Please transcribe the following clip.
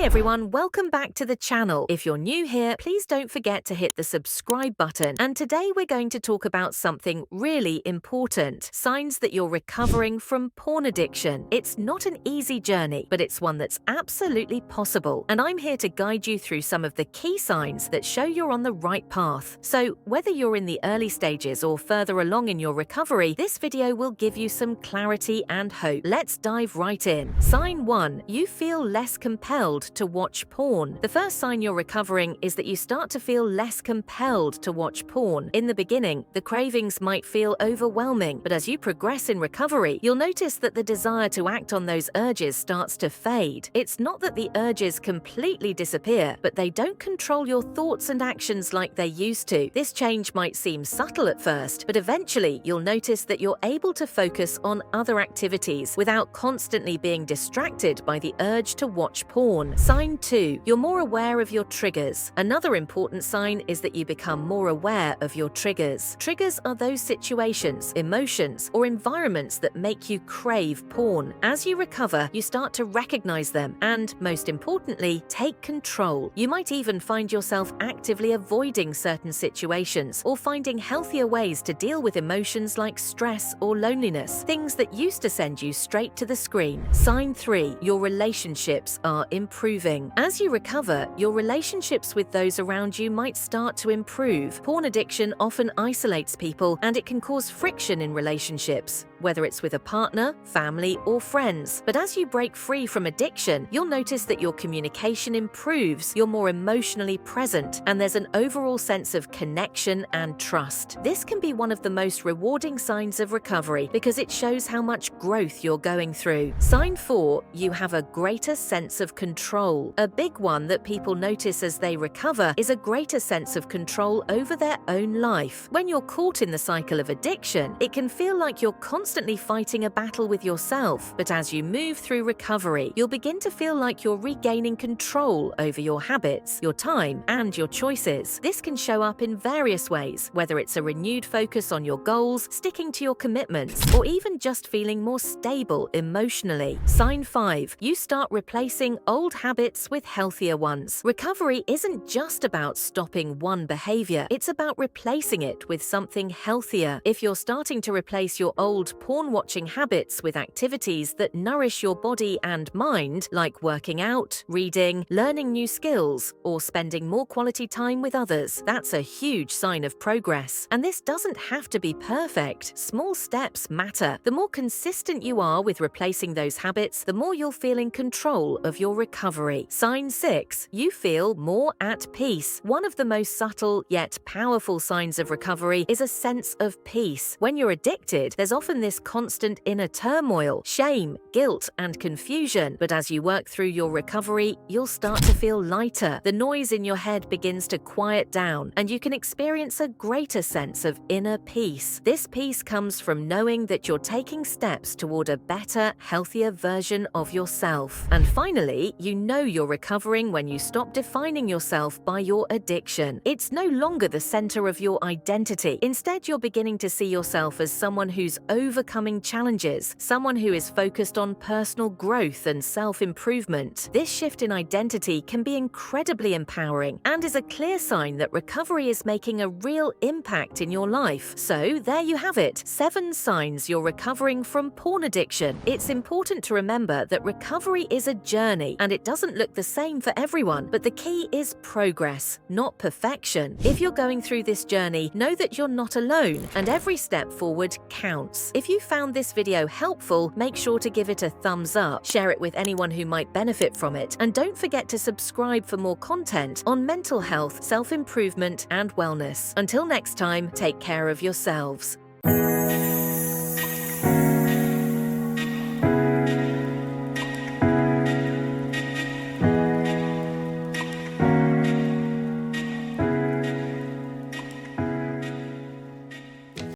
Hey everyone, welcome back to the channel. If you're new here, please don't forget to hit the subscribe button. And today we're going to talk about something really important: signs that you're recovering from porn addiction. It's not an easy journey, but it's one that's absolutely possible. And I'm here to guide you through some of the key signs that show you're on the right path. So whether you're in the early stages or further along in your recovery, this video will give you some clarity and hope. Let's dive right in. Sign 1. You feel less compelled to watch porn. The first sign you're recovering is that you start to feel less compelled to watch porn. In the beginning, the cravings might feel overwhelming, but as you progress in recovery, you'll notice that the desire to act on those urges starts to fade. It's not that the urges completely disappear, but they don't control your thoughts and actions like they used to. This change might seem subtle at first, but eventually you'll notice that you're able to focus on other activities without constantly being distracted by the urge to watch porn. Sign 2. You're more aware of your triggers. Another important sign is that you become more aware of your triggers. Triggers are those situations, emotions, or environments that make you crave porn. As you recover, you start to recognize them and, most importantly, take control. You might even find yourself actively avoiding certain situations or finding healthier ways to deal with emotions like stress or loneliness, things that used to send you straight to the screen. Sign 3. Your relationships are improving. As you recover, your relationships with those around you might start to improve. Porn addiction often isolates people, and it can cause friction in relationships, whether it's with a partner, family, or friends. But as you break free from addiction, you'll notice that your communication improves, you're more emotionally present, and there's an overall sense of connection and trust. This can be one of the most rewarding signs of recovery because it shows how much growth you're going through. Sign 4. You have a greater sense of control. A big one that people notice as they recover is a greater sense of control over their own life. When you're caught in the cycle of addiction, it can feel like you're constantly fighting a battle with yourself. But as you move through recovery, you'll begin to feel like you're regaining control over your habits, your time, and your choices. This can show up in various ways, whether it's a renewed focus on your goals, sticking to your commitments, or even just feeling more stable emotionally. Sign 5. You start replacing old habits with healthier ones. Recovery isn't just about stopping one behavior, it's about replacing it with something healthier. If you're starting to replace your old porn-watching habits with activities that nourish your body and mind, like working out, reading, learning new skills, or spending more quality time with others, that's a huge sign of progress. And this doesn't have to be perfect. Small steps matter. The more consistent you are with replacing those habits, the more you'll feel in control of your recovery. Sign 6. You feel more at peace. One of the most subtle yet powerful signs of recovery is a sense of peace. When you're addicted, there's often this constant inner turmoil, shame, guilt, and confusion. But as you work through your recovery, you'll start to feel lighter. The noise in your head begins to quiet down, and you can experience a greater sense of inner peace. This peace comes from knowing that you're taking steps toward a better, healthier version of yourself. And finally, you know you're recovering when you stop defining yourself by your addiction. It's no longer the center of your identity. Instead, you're beginning to see yourself as someone who's overcoming challenges, someone who is focused on personal growth and self-improvement. This shift in identity can be incredibly empowering and is a clear sign that recovery is making a real impact in your life. So there you have it, 7 signs you're recovering from porn addiction. It's important to remember that recovery is a journey, and it doesn't look the same for everyone, but the key is progress, not perfection. If you're going through this journey, know that you're not alone, and every step forward counts. If you found this video helpful, make sure to give it a thumbs up, share it with anyone who might benefit from it, and don't forget to subscribe for more content on mental health, self-improvement, and wellness. Until next time, take care of yourselves.